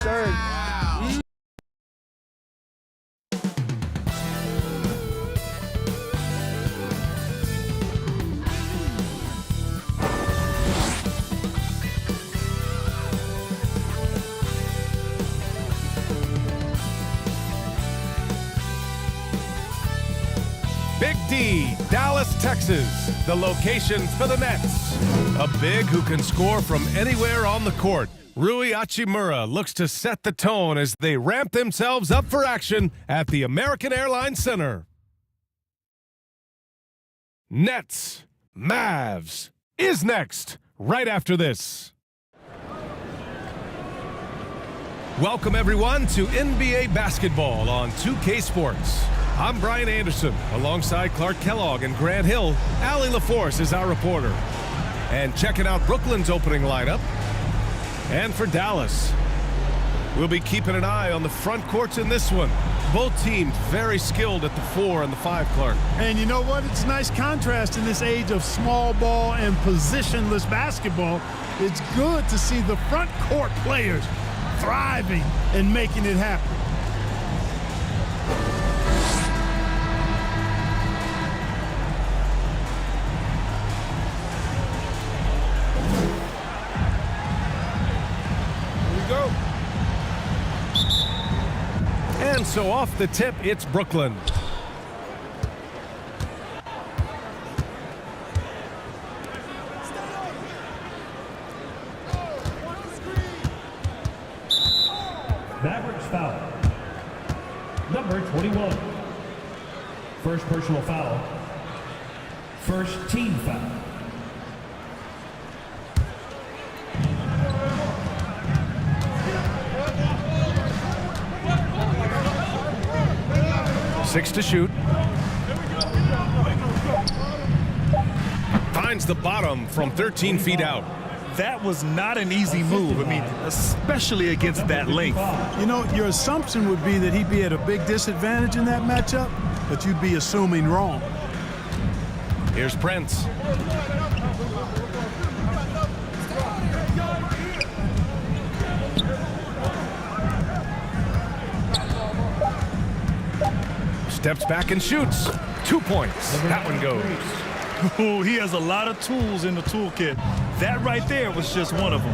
Third. Big D, Dallas, Texas, the location for the Nets. A big who can score from anywhere on the court. Rui Hachimura looks to set the tone as they ramp themselves up for action at the American Airlines Center. Nets, Mavs is next, right after this. Welcome everyone to NBA basketball on 2K Sports. I'm Brian Anderson, alongside Clark Kellogg and Grant Hill. Allie LaForce is our reporter. And checking out Brooklyn's opening lineup. And for Dallas, we'll be keeping an eye on the front courts in this one. Both teams very skilled at the 4 and the 5, Clark. And you know what? It's a nice contrast in this age of small ball and positionless basketball. It's good to see the front court players thriving and making it happen. And so off the tip, it's Brooklyn. Mavericks foul. Number 21. First personal foul. First team foul. Six to shoot. Finds the bottom from 13 feet out. That was not an easy move. I mean, especially against that length. You know, your assumption would be that he'd be at a big disadvantage in that matchup, but you'd be assuming wrong. Here's Prince. Steps back and shoots. 2 points. That one goes. Ooh, he has a lot of tools in the toolkit. That right there was just one of them.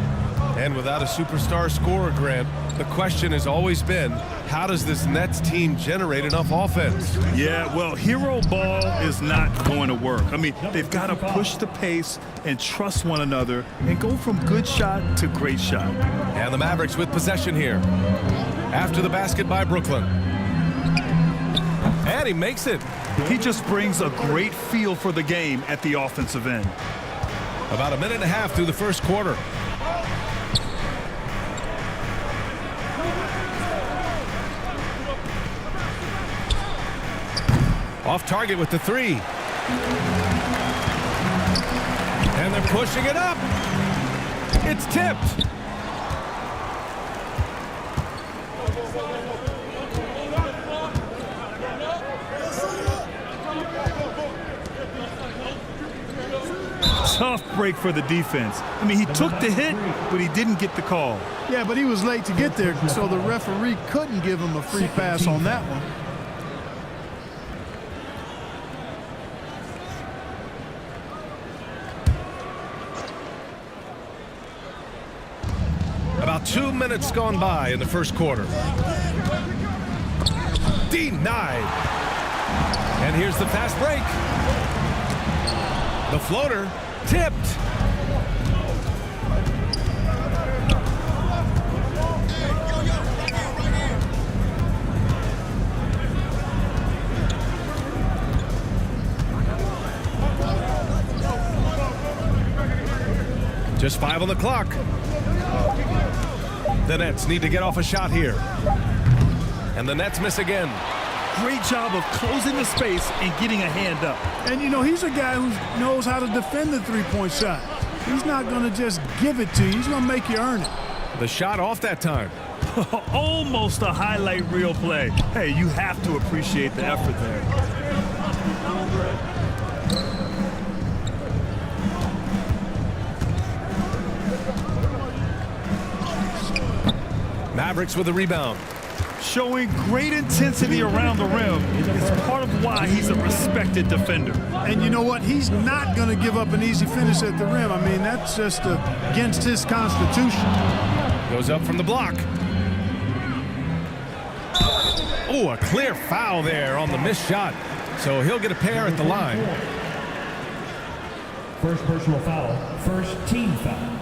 And without a superstar scorer, Grant, the question has always been, how does this Nets team generate enough offense? Yeah, well, hero ball is not going to work. I mean, they've got to push the pace and trust one another and go from good shot to great shot. And the Mavericks with possession here. After the basket by Brooklyn. And he makes it. He just brings a great feel for the game at the offensive end. About a minute and a half through the first quarter. Off target with the 3. And they're pushing it up. It's tipped. Tough break for the defense. I mean, he took the hit, but he didn't get the call. Yeah, but he was late to get there, so the referee couldn't give him a free pass on that one. About 2 minutes gone by in the first quarter. Denied. And here's the fast break. The floater tipped. Just 5 on the clock. The Nets need to get off a shot here. And the Nets miss again. Great job of closing the space and getting a hand up. And, you know, he's a guy who knows how to defend the three-point shot. He's not going to just give it to you. He's going to make you earn it. The shot off that time. Almost a highlight reel play. Hey, you have to appreciate the effort there. Mavericks with a rebound. Showing great intensity around the rim is part of why he's a respected defender. And you know what? He's not going to give up an easy finish at the rim. I mean, that's just against his constitution. Goes up from the block. Oh, a clear foul there on the missed shot. So he'll get a pair at the line. First personal foul, first team foul.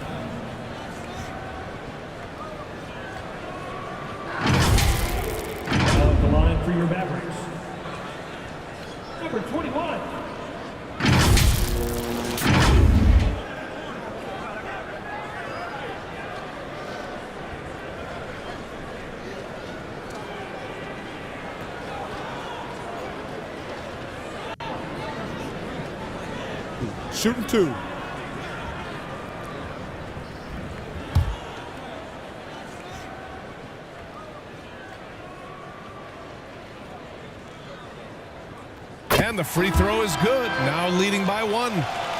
Now at the line for your Mavericks. Number 21. Shooting two. And the free throw is good. Now leading by one.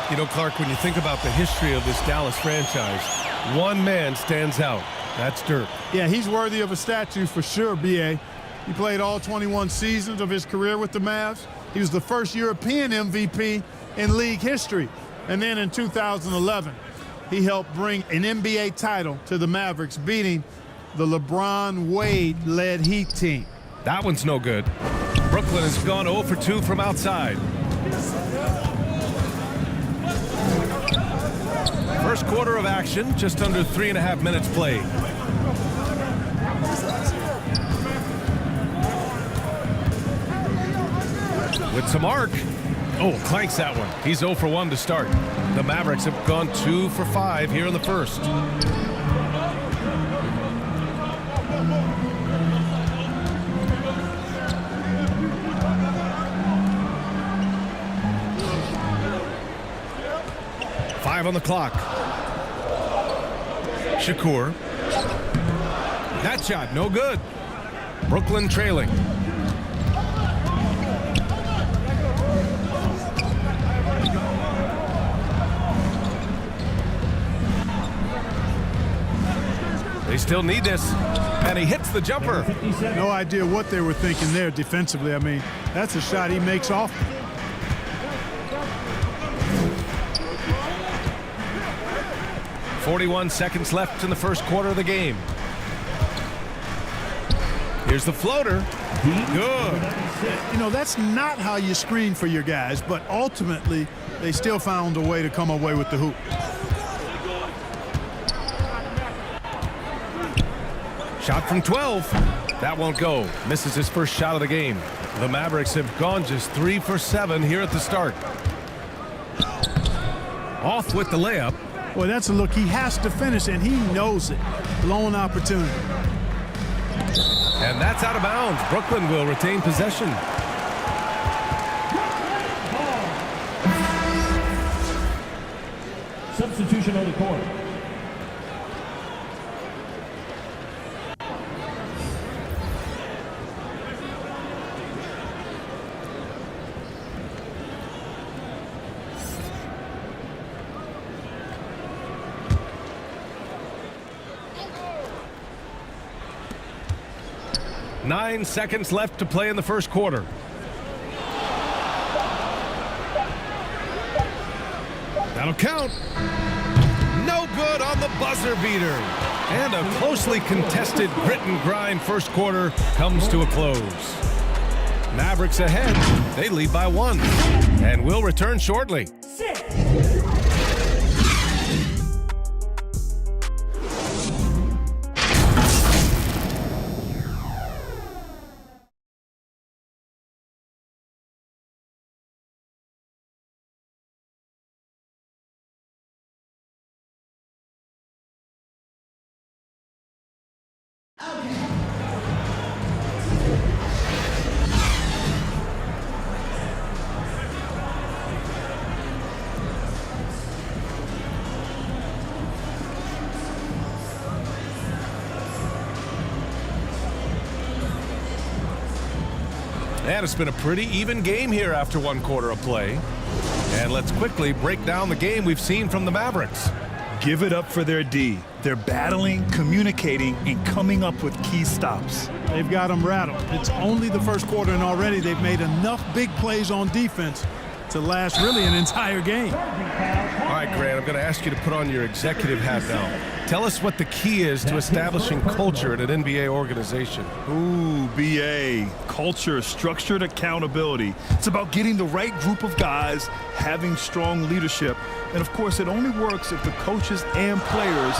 You know, Clark, when you think about the history of this Dallas franchise, one man stands out. That's Dirk. Yeah, he's worthy of a statue for sure, B.A. He played all 21 seasons of his career with the Mavs. He was the first European MVP in league history. And then in 2011, he helped bring an NBA title to the Mavericks, beating the LeBron Wade-led Heat team. That one's no good. Brooklyn has gone 0 for 2 from outside. First quarter of action, just under 3.5 minutes played. With some arc. Oh, clanks that one. He's 0 for 1 to start. The Mavericks have gone 2 for 5 here in the first. Five on the clock. Shakur. That shot, no good. Brooklyn trailing. They still need this, and he hits the jumper. No idea what they were thinking there defensively. I mean, that's a shot he makes off. .41 seconds left in the first quarter of the game. Here's the floater. Good. You know, that's not how you screen for your guys, but ultimately, they still found a way to come away with the hoop. Shot from 12. That won't go. Misses his first shot of the game. The Mavericks have gone just 3 for 7 here at the start. Off with the layup. Boy, that's a look he has to finish, and he knows it. Blown opportunity. And that's out of bounds. Brooklyn will retain possession. Substitution on the court. Nine seconds left to play in the first quarter. That'll count. No good on the buzzer beater. And a closely contested grit and grind first quarter comes to a close. Mavericks ahead. They lead by 1. And will return shortly. And it's been a pretty even game here after 1 quarter of play. And let's quickly break down the game we've seen from the Mavericks. Give it up for their D. They're battling, communicating, and coming up with key stops. They've got them rattled. It's only the first quarter, and already they've made enough big plays on defense to last really an entire game. All right, Grant, I'm going to ask you to put on your executive hat now. Tell us what the key is to establishing culture at an NBA organization. Ooh, BA. Culture, structured accountability. It's about getting the right group of guys, having strong leadership, and of course it only works if the coaches and players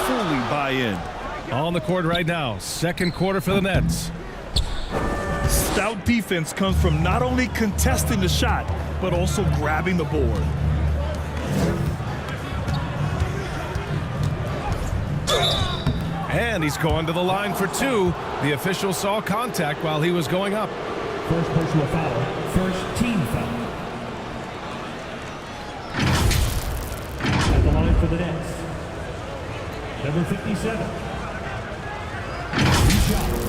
fully buy in. On the court right now, second quarter for the Nets. Stout defense comes from not only contesting the shot, but also grabbing the board. And he's going to the line for two. The official saw contact while he was going up. First personal foul, first team foul. At the line for the Nets, number 57. Shot.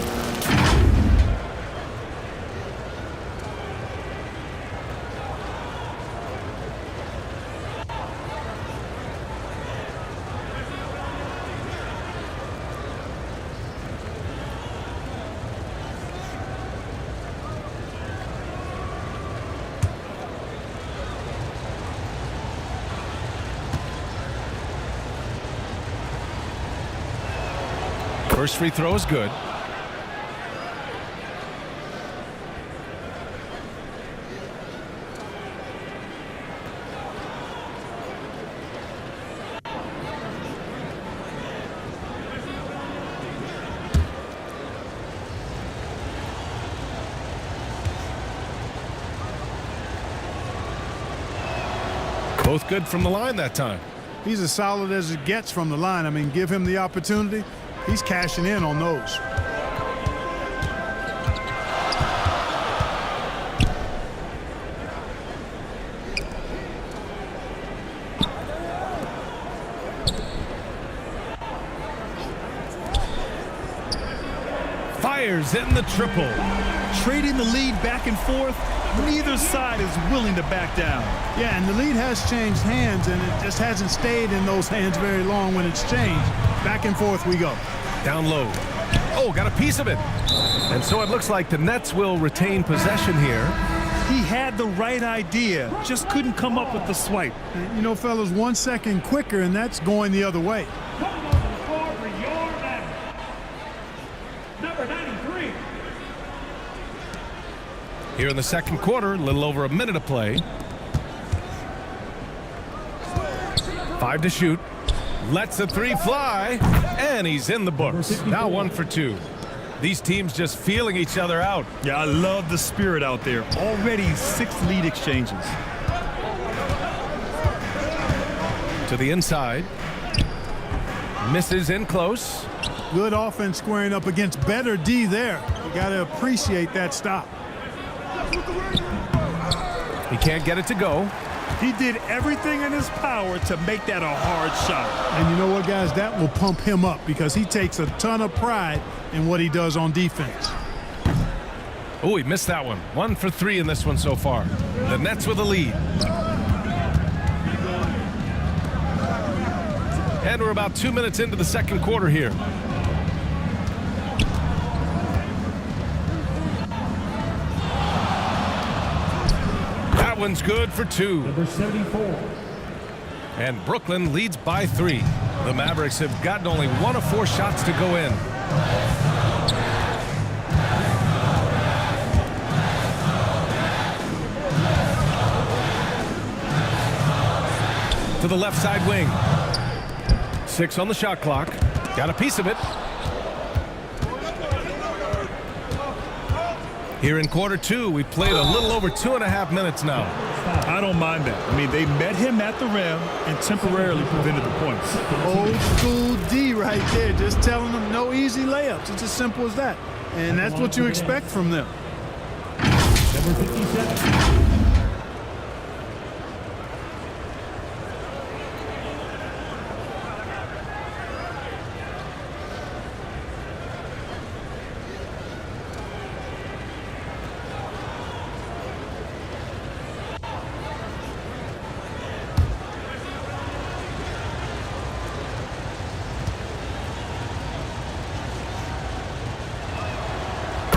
First free throw is good. Both good from the line that time. He's as solid as it gets from the line. I mean, give him the opportunity. He's cashing in on those. Fires in the triple. Trading the lead back and forth, neither side is willing to back down. Yeah, and the lead has changed hands, and it just hasn't stayed in those hands very long when it's changed. Back and forth we go. Down low. Oh, got a piece of it. And so it looks like the Nets will retain possession here. He had the right idea, just couldn't come up with the swipe. You know, fellas, 1 second quicker, and that's going the other way. Coming onto the floor for your man, number 93. Here in the second quarter, a little over a minute of play. 5 to shoot. Lets the three fly, and he's in the books. Now 1 for 2. These teams just feeling each other out. Yeah, I love the spirit out there. Already 6 lead exchanges. To the inside. Misses in close. Good offense squaring up against better D there. You got to appreciate that stop. He can't get it to go. He did everything in his power to make that a hard shot. And you know what, guys? That will pump him up because he takes a ton of pride in what he does on defense. Oh, he missed that one. 1 for 3 in this one so far. The Nets with a lead. And we're about 2 minutes into the second quarter here. That one's good for 2. Number 74. And Brooklyn leads by 3. The Mavericks have gotten only 1 of 4 shots to go in. To the left side wing. 6 on the shot clock. Got a piece of it. Here in quarter 2, we've played a little over 2.5 minutes now. I don't mind that. I mean, they met him at the rim and temporarily prevented the points. Old school D right there, just telling them no easy layups. It's as simple as that. And that's what you expect from them. Number 57.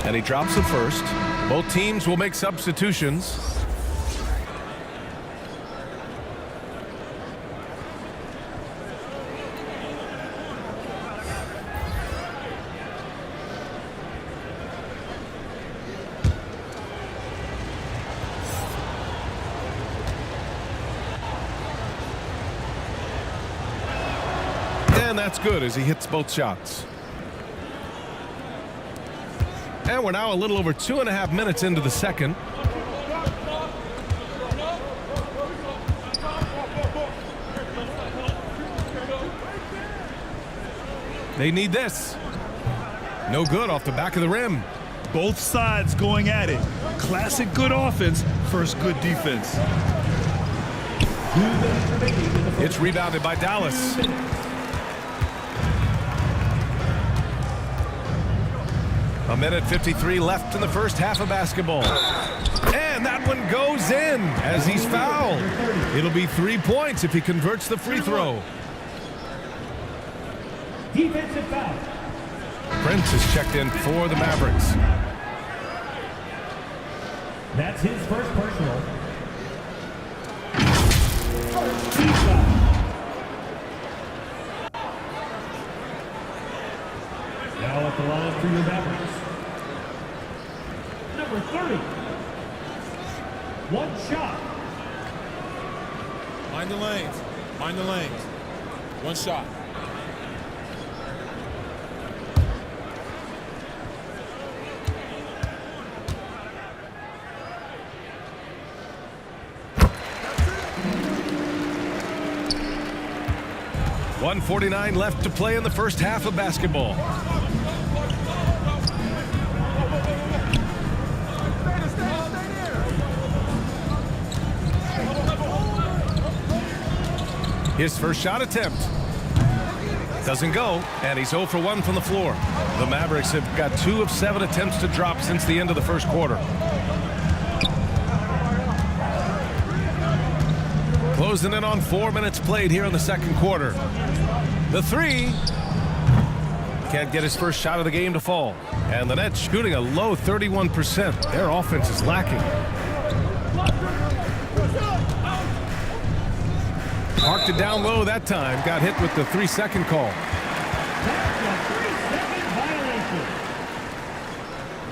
And he drops the first. Both teams will make substitutions. And that's good as he hits both shots. And we're now a little over 2.5 minutes into the second. They need this. No good off the back of the rim. Both sides going at it. Classic good offense versus good defense. It's rebounded by Dallas. A minute 53 left in the first half of basketball. And that one goes in as he's fouled. It'll be 3 points if he converts the free throw. Defensive foul. Prince is checked in for the Mavericks. That's his first personal. Team foul. Now at the line for your Mavericks. Number 30. One shot. Mind the lanes. Mind the lanes. One shot. .149 left to play in the first half of basketball. His first shot attempt doesn't go, and he's 0 for 1 from the floor. The Mavericks have got 2 of 7 attempts to drop since the end of the first quarter. Closing in on 4 minutes played here in the second quarter. The three. Can't get his first shot of the game to fall. And the Nets shooting a low 31%. Their offense is lacking. Parked it down low that time. Got hit with the 3-second call. That's a 3-second violation.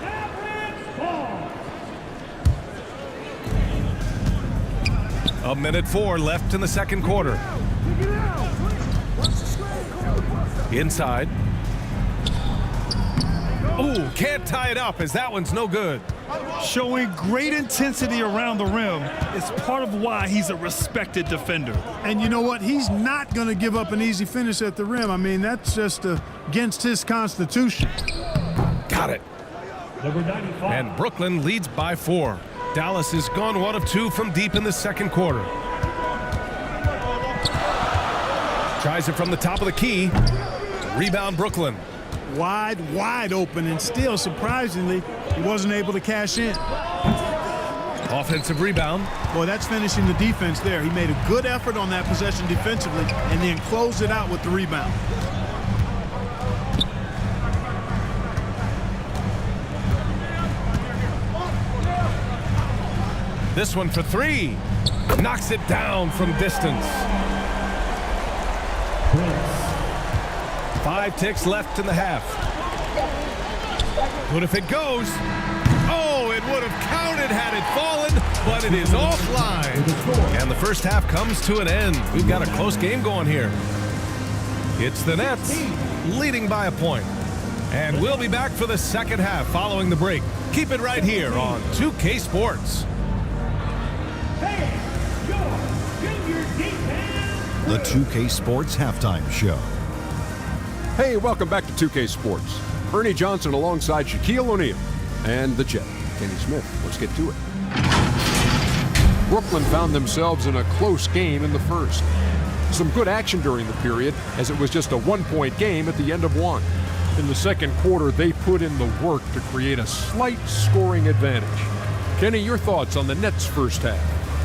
Mavericks ball. A minute 4 left in the second quarter. Inside. Ooh, can't tie it up as that one's no good. Showing great intensity around the rim is part of why he's a respected defender. And you know what? He's not going to give up an easy finish at the rim. I mean, that's just against his constitution. Got it. Number 95. And Brooklyn leads by 4. Dallas has gone 1 of 2 from deep in the second quarter. Tries it from the top of the key. Rebound Brooklyn. Wide open, and still, surprisingly, he wasn't able to cash in. Offensive rebound. Boy, that's finishing the defense there. He made a good effort on that possession defensively and then closed it out with the rebound. This one for 3. Knocks it down from distance. 5 ticks left in the half. What if it goes? Oh, it would have counted had it fallen, but it is offline. And the first half comes to an end. We've got a close game going here. It's the Nets leading by a point. And we'll be back for the second half following the break. Keep it right here on 2K Sports. The 2K Sports Halftime Show. Hey, welcome back to 2K Sports. Ernie Johnson alongside Shaquille O'Neal and the Jet, Kenny Smith. Let's get to it. Brooklyn found themselves in a close game in the first. Some good action during the period, as it was just a 1-point game at the end of 1. In the second quarter, they put in the work to create a slight scoring advantage. Kenny, your thoughts on the Nets' first half?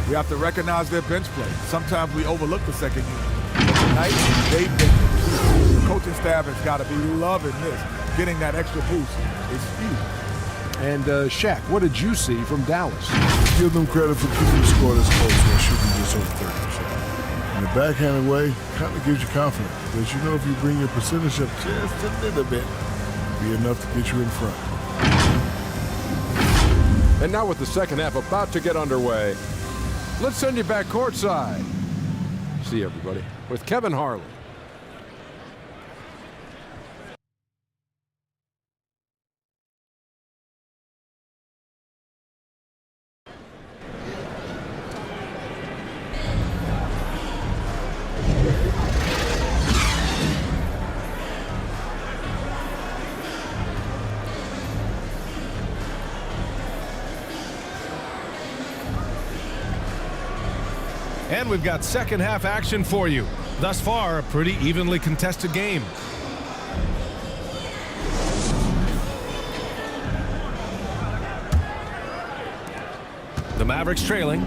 We have to recognize their bench play. Sometimes we overlook the second unit. But tonight, they've been the coaching staff has got to be loving this. Getting that extra boost is huge. And Shaq, what did you see from Dallas? Give them credit for keeping the score this close while shooting just over 30%. In a backhanded way, kind of gives you confidence because you know if you bring your percentage up just a little bit, it'll be enough to get you in front. And now with the second half about to get underway, let's send you back courtside. See everybody with Kevin Harlan. And we've got second half action for you. Thus far, a pretty evenly contested game. The Mavericks trailing.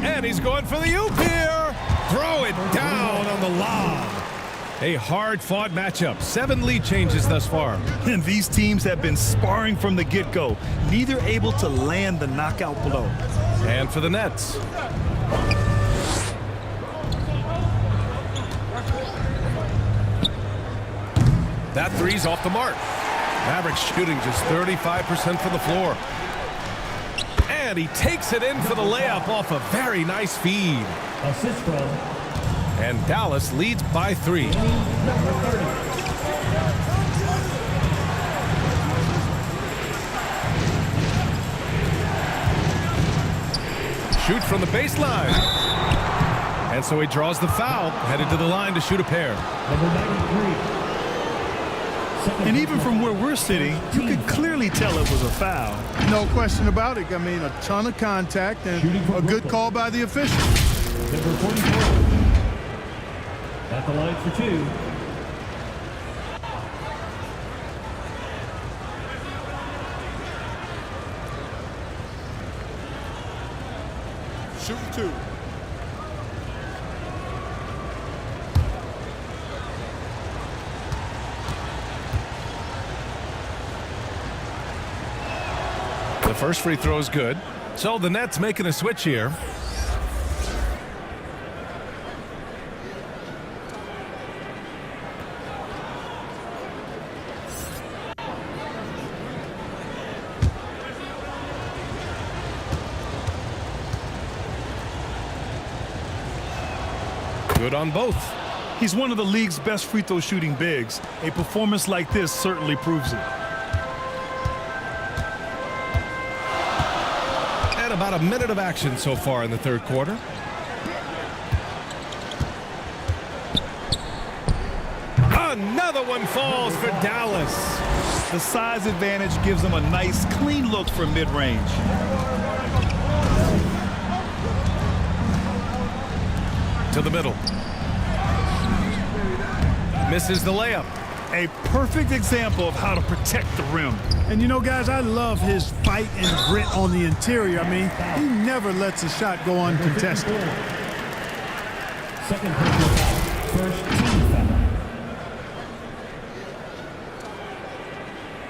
And he's going for the oop here. Throw it down on the lob. A hard-fought matchup. 7 lead changes thus far. And these teams have been sparring from the get-go, neither able to land the knockout blow. And for the Nets. That three's off the mark. Mavericks shooting just 35% from the floor. And he takes it in for the layup off a very nice feed. Assist from. And Dallas leads by 3. Shoot from the baseline. And so he draws the foul, headed to the line to shoot a pair. Number 93. And even from where we're sitting, you could clearly tell it was a foul. No question about it. I mean, a ton of contact and a good call by the official. Number 44. At the line for 2. Shooting 2. The first free throw is good. So the Nets making a switch here. Good on both. He's one of the league's best free throw shooting bigs. A performance like this certainly proves it. And about a minute of action so far in the third quarter. Another one falls for Dallas. The size advantage gives him a nice, clean look from mid-range. To the middle. Misses the layup. A perfect example of how to protect the rim. And you know, guys, I love his fight and grit on the interior. I mean, he never lets a shot go uncontested. Second personal foul. First team foul.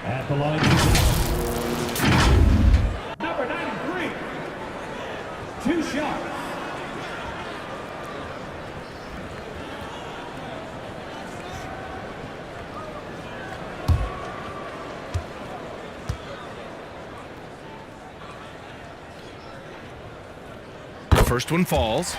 At the line. Number 93. 2 shots. First one falls.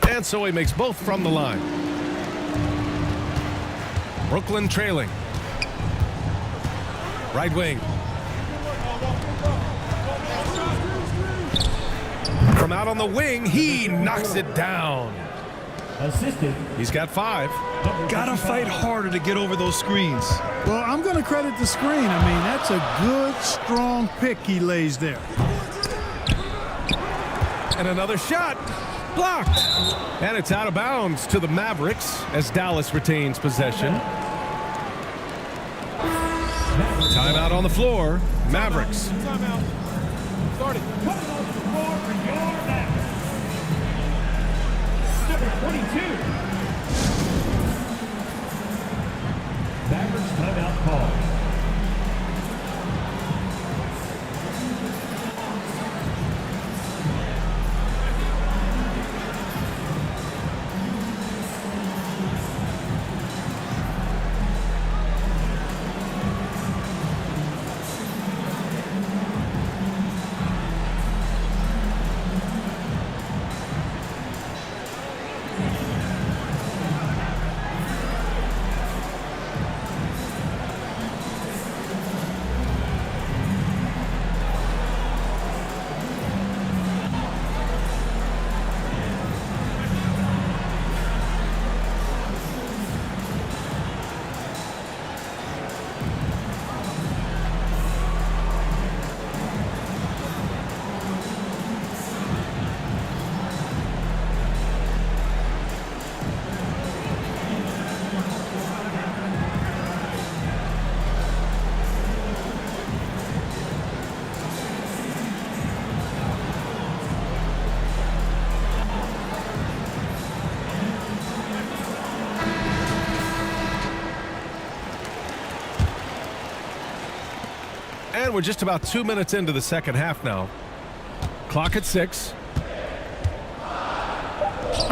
And so he makes both from the line. Brooklyn trailing. Right wing. From out on the wing, he knocks it down. Assisted. He's got 5. Gotta fight harder to get over those screens. Well, I'm going to credit the screen. I mean, that's a good, strong pick he lays there. And another shot. Blocked. And it's out of bounds to the Mavericks as Dallas retains possession. Timeout on the floor. Mavericks. Timeout. Start it. Number 22. Mavericks timeout call. And we're just about 2 minutes into the second half now. Clock at 6.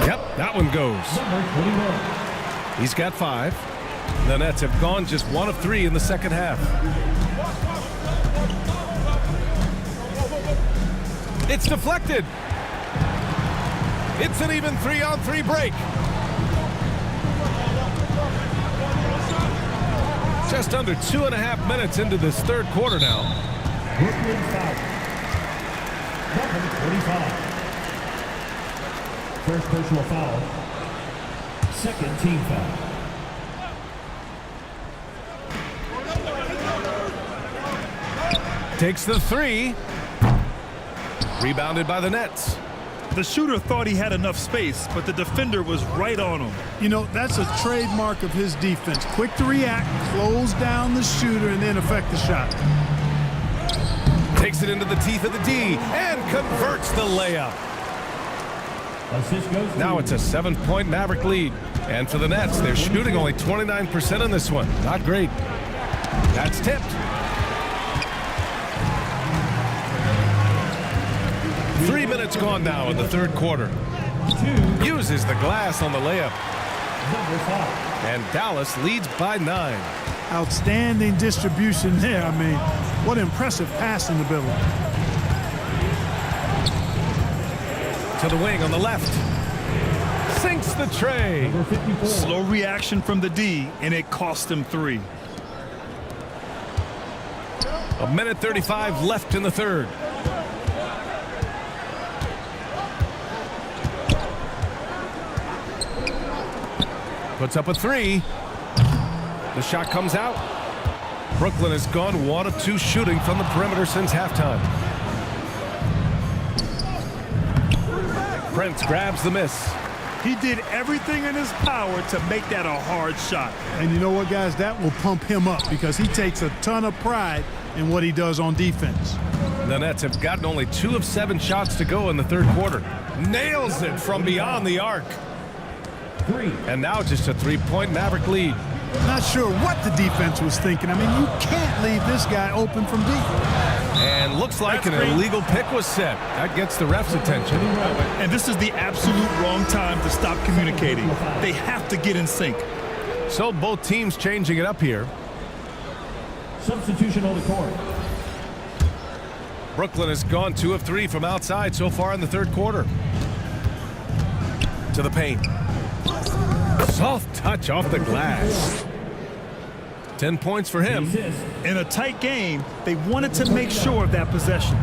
Yep, that one goes. He's got 5. The Nets have gone just 1 of 3 in the second half. It's deflected. It's an even 3-on-3 break. Just under 2.5 minutes into this third quarter now. Brooklyn foul. Number 45. First personal foul. Second team foul. Takes the 3. Rebounded by the Nets. The shooter thought he had enough space, but the defender was right on him. You know, that's a trademark of his defense. Quick to react, close down the shooter, and then affect the shot. Takes it into the teeth of the D and converts the layup. Assist goes Now it's a 7-point Maverick lead. And for the Nets, they're shooting only 29% in this one. Not great. That's tipped. 3 minutes gone now in the third quarter. Uses the glass on the layup. And Dallas leads by 9. Outstanding distribution there. I mean, what impressive passing ability. To the wing on the left. Sinks the tray. Slow reaction from the D, and it cost him 3. 1:35 left in the third. Puts up a 3. The shot comes out. Brooklyn has gone 1 of 2 shooting from the perimeter since halftime. Prince grabs the miss. He did everything in his power to make that a hard shot. And you know what, guys? That will pump him up because he takes a ton of pride in what he does on defense. The Nets have gotten only 2 of 7 shots to go in the third quarter. Nails it from beyond the arc. 3. And now just a 3-point Maverick lead. Not sure what the defense was thinking. I mean, you can't leave this guy open from deep. And looks like That's an great. illegal pick was set. That gets the ref's attention. And this is the absolute wrong time to stop communicating. They have to get in sync. So both teams changing it up here. Substitution on the court. Brooklyn has gone 2 of 3 from outside so far in the third quarter. To the paint. Soft touch off the glass. 10 points for him. In a tight game, they wanted to make sure of that possession.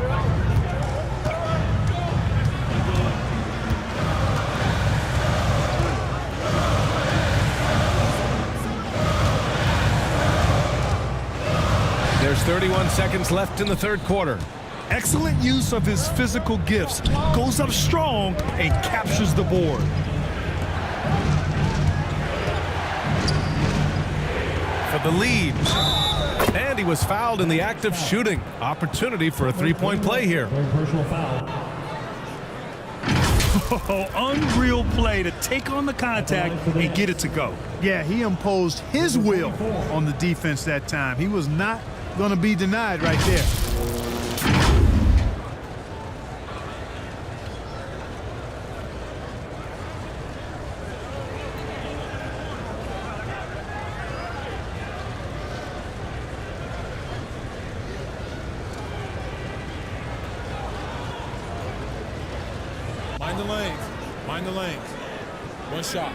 There's 31 seconds left in the third quarter. Excellent use of his physical gifts. Goes up strong and captures the board. For the lead. And he was fouled in the act of shooting. Opportunity for a three-point play here. Personal foul. Oh, unreal play to take on the contact and get it to go. Yeah, he imposed his will on the defense that time. He was not going to be denied right there. Mind the lanes. Mind the lanes. One shot.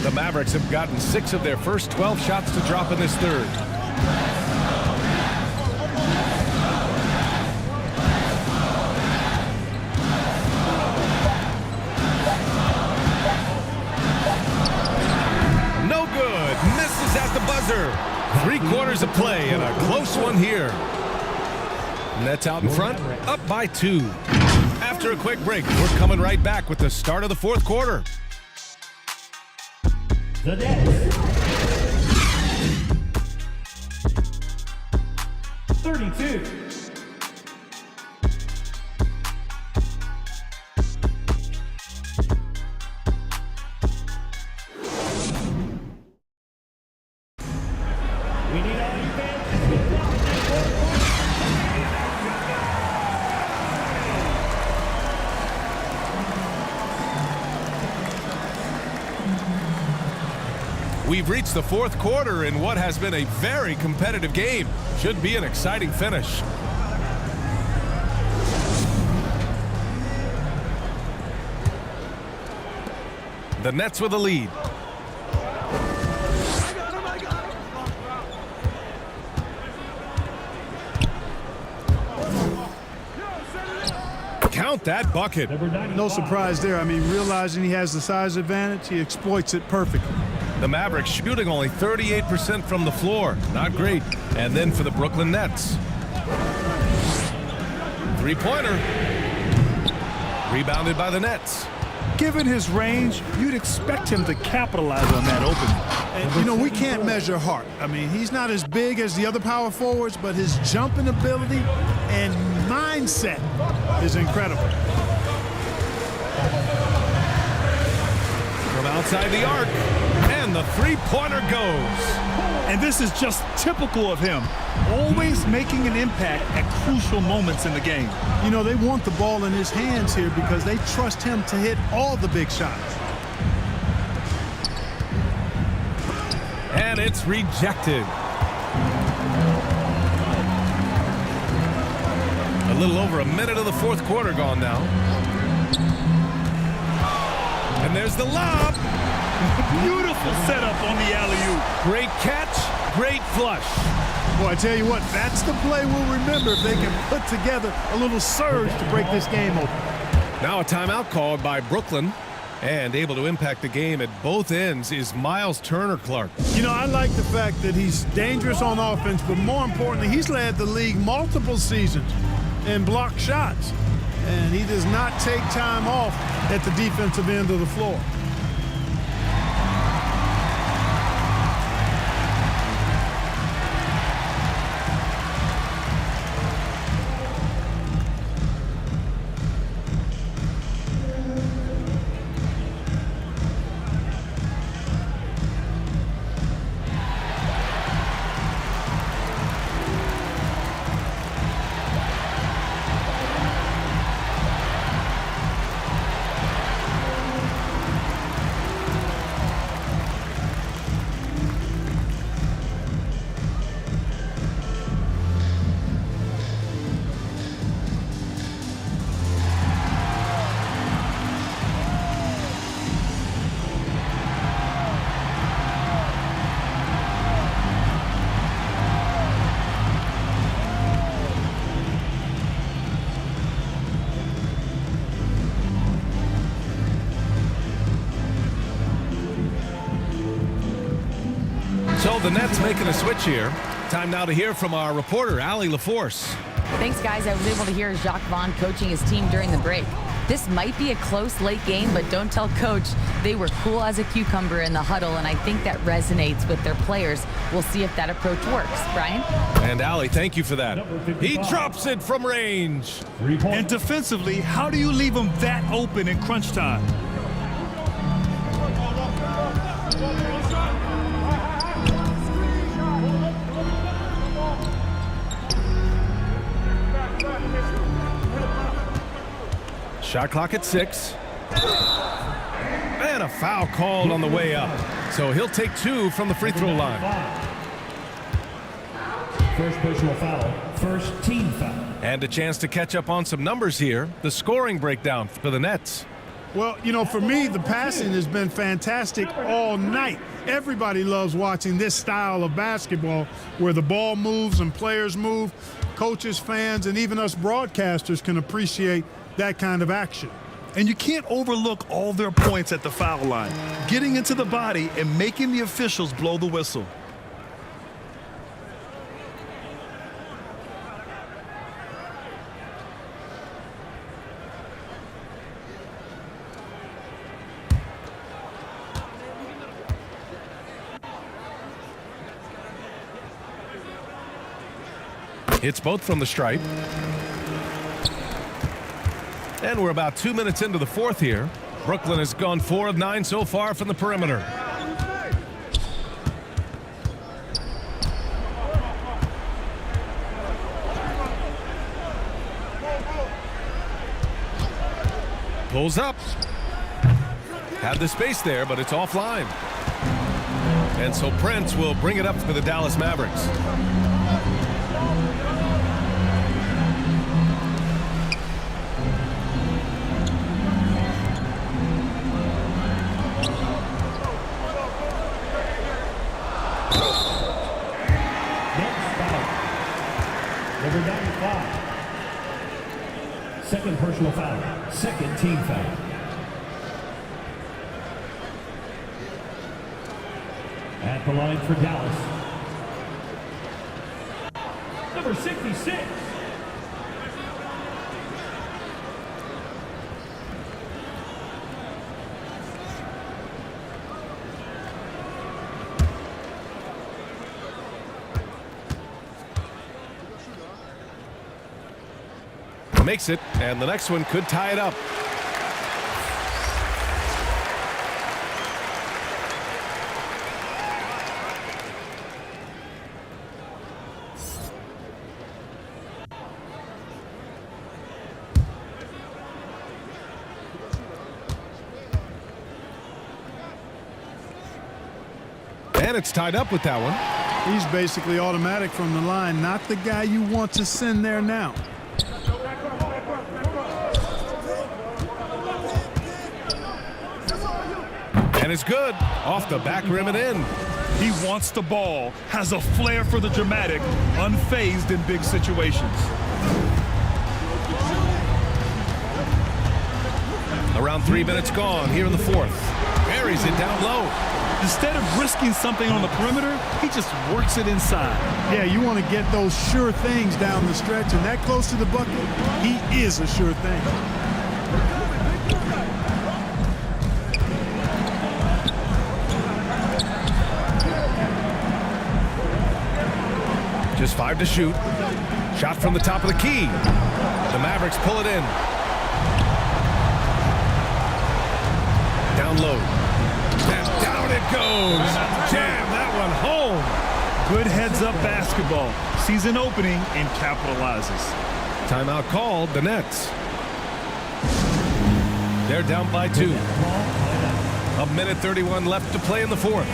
The Mavericks have gotten 6 of their first 12 shots to drop in this third. No good. Misses at the buzzer. 3/4 of play and a close one here. Nets out in front, up by 2. After a quick break, we're coming right back with the start of the fourth quarter. The Nets. 32. We need all you We've reached the fourth quarter in what has been a very competitive game. Should be an exciting finish. The Nets with a lead. Count that bucket. No surprise there. I mean, realizing he has the size advantage, he exploits it perfectly. The Mavericks shooting only 38% from the floor. Not great. And then for the Brooklyn Nets. Three-pointer. Rebounded by the Nets. Given his range, you'd expect him to capitalize on that opening. And, you know, we can't measure heart. I mean, he's not as big as the other power forwards, but his jumping ability and mindset is incredible. From outside the arc. And the three-pointer goes. And this is just typical of him, always making an impact at crucial moments in the game. You know, they want the ball in his hands here because they trust him to hit all the big shots. And it's rejected. A little over a minute of the fourth quarter gone now. And there's the lob. Beautiful setup on the alley-oop. Great catch, great flush. Boy, I tell you what, that's the play we'll remember if they can put together a little surge to break this game open. Now a timeout called by Brooklyn, and able to impact the game at both ends is Miles Turner-Clark. You know, I like the fact that he's dangerous on offense, but more importantly, he's led the league multiple seasons in block shots, and he does not take time off at the defensive end of the floor. So the Nets making a switch here. Time now to hear from our reporter, Allie LaForce. Thanks, guys. I was able to hear Jacques Vaughn coaching his team during the break. This might be a close late game, but don't tell Coach. They were cool as a cucumber in the huddle, and I think that resonates with their players. We'll see if that approach works. Brian? And Allie, thank you for that. He drops it from range. And defensively, how do you leave them that open in crunch time? Shot clock at 6. And a foul called on the way up. So he'll take 2 from the free throw line. First personal foul, first team foul. And a chance to catch up on some numbers here. The scoring breakdown for the Nets. Well, you know, for me, the passing has been fantastic all night. Everybody loves watching this style of basketball where the ball moves and players move. Coaches, fans, and even us broadcasters can appreciate that kind of action. And you can't overlook all their points at the foul line, getting into the body and making the officials blow the whistle. Hits both from the stripe. And we're about 2 minutes into the fourth here. Brooklyn has gone 4 of 9 so far from the perimeter. Pulls up. Had the space there, but it's offline. And so Prince will bring it up for the Dallas Mavericks. Second personal foul, second team foul. At the line for Dallas, number 66. Makes it, and the next one could tie it up. And it's tied up with that one. He's basically automatic from the line, not the guy you want to send there now. And it's good. Off the back rim and in. He wants the ball, has a flair for the dramatic, unfazed in big situations. Around 3 minutes gone here in the fourth. Buries it down low. Instead of risking something on the perimeter, he just works it inside. Yeah, you want to get those sure things down the stretch, and that close to the bucket, he is a sure thing. Just 5 to shoot. Shot from the top of the key. The Mavericks pull it in. Down low. And down it goes. Jam that one home. Good heads-up basketball. Season opening and capitalizes. Timeout called, the Nets. They're down by 2. 1:31 left to play in the fourth.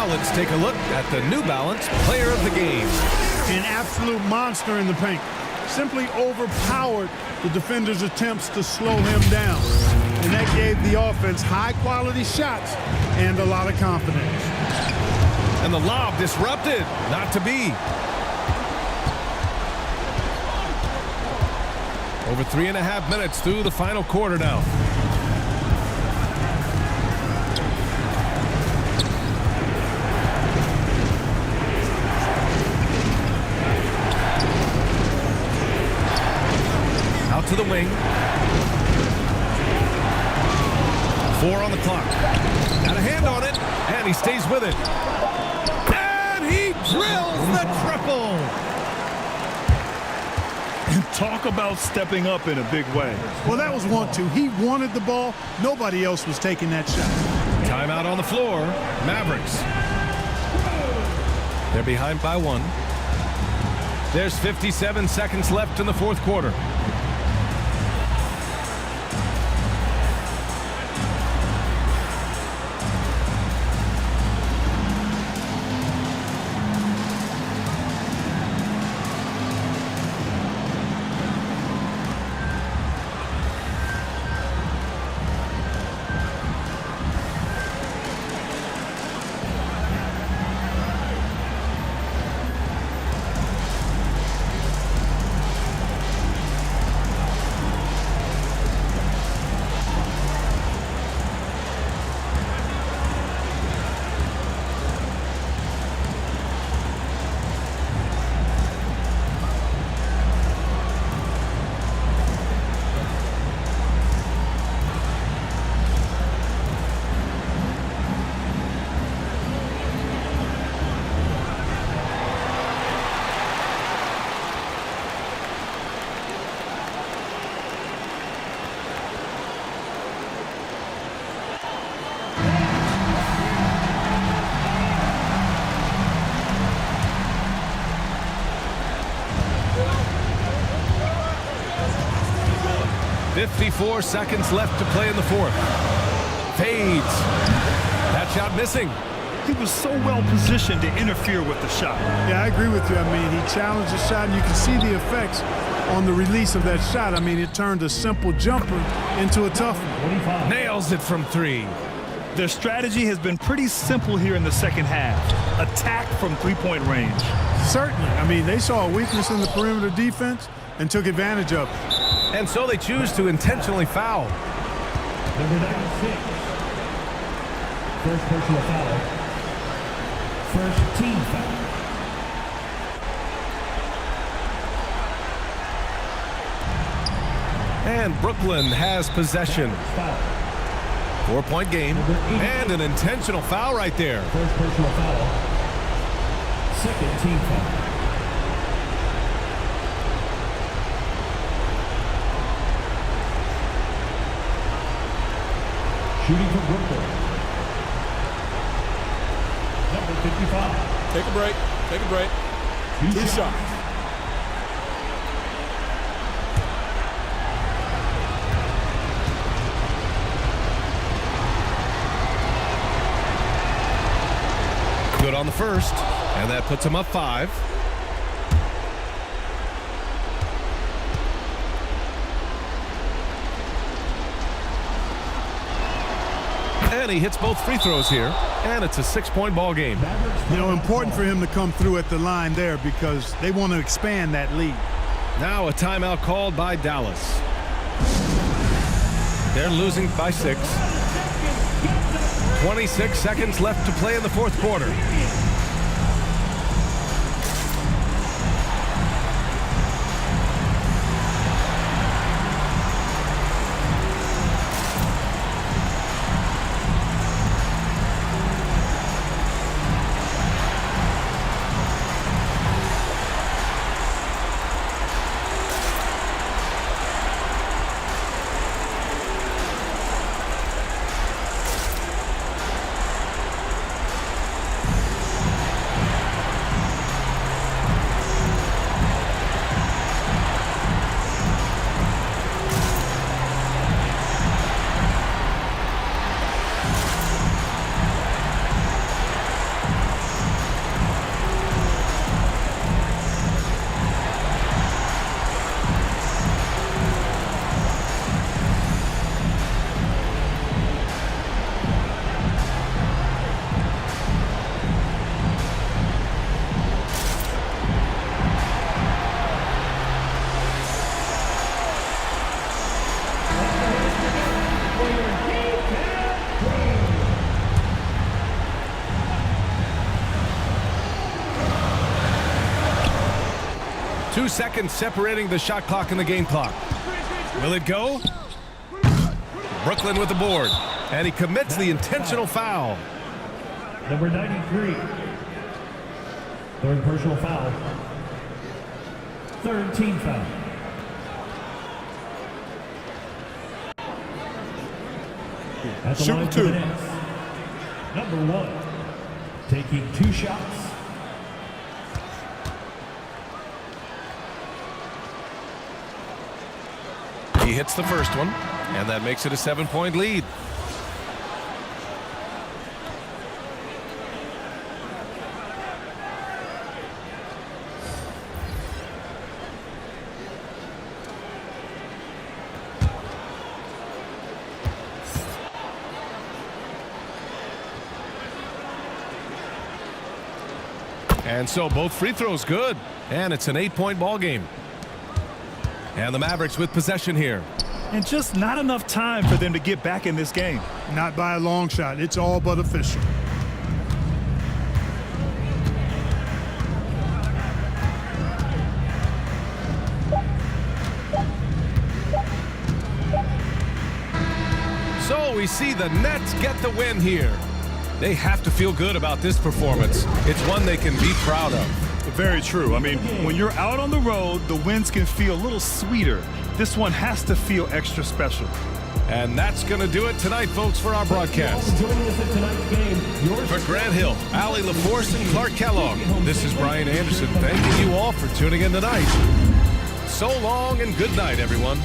Now let's take a look at the New Balance Player of the Game. An absolute monster in the paint. Simply overpowered the defender's attempts to slow him down. And that gave the offense high-quality shots and a lot of confidence. And the lob disrupted. Not to be. Over 3.5 minutes through the final quarter now. Out to the wing. 4 on the clock. Got a hand on it, and he stays with it. And he drills the triple. And talk about stepping up in a big way. Well, that was 1-2. He wanted the ball. Nobody else was taking that shot. Timeout on the floor. Mavericks. They're behind by 1. There's 57 seconds left in the fourth quarter. .54 seconds left to play in the fourth. Fades. That shot missing. He was so well positioned to interfere with the shot. Yeah, I agree with you. I mean, he challenged the shot, and you can see the effects on the release of that shot. I mean, it turned a simple jumper into a tough one. Nails it from 3. Their strategy has been pretty simple here in the second half. Attack from three-point range. Certainly. I mean, they saw a weakness in the perimeter defense and took advantage of it. And so they choose to intentionally foul. Number 96. First personal foul. First team foul. And Brooklyn has possession. 4-point game. And an intentional foul right there. First personal foul. Second team foul. Shooting for Brooklyn. Number 55. Take a break. Take a break. Two shots. Good on the first, and that puts him up 5. And he hits both free throws here, and it's a 6-point ball game. You know, important for him to come through at the line there because they want to expand that lead. Now a timeout called by Dallas. They're losing by 6. 26 seconds left to play in the fourth quarter. 2 seconds separating the shot clock and the game clock. Will it go? Brooklyn with the board. And he commits the intentional foul. Number 93. Third personal foul. Third team foul. At the Shooting line for two. the Nets. Number 1. Taking 2 shots. He hits the first one, and that makes it a 7-point lead. And so both free throws good, and it's an 8-point ball game. And the Mavericks with possession here. And just not enough time for them to get back in this game. Not by a long shot. It's all but official. So we see the Nets get the win here. They have to feel good about this performance. It's one they can be proud of. Very true. I mean, when you're out on the road, the wins can feel a little sweeter. This one has to feel extra special. And that's going to do it tonight, folks, for our broadcast. For Grant Hill, Allie LaForce, and Clark Kellogg, this is Brian Anderson thanking you all for tuning in tonight. So long and good night, everyone.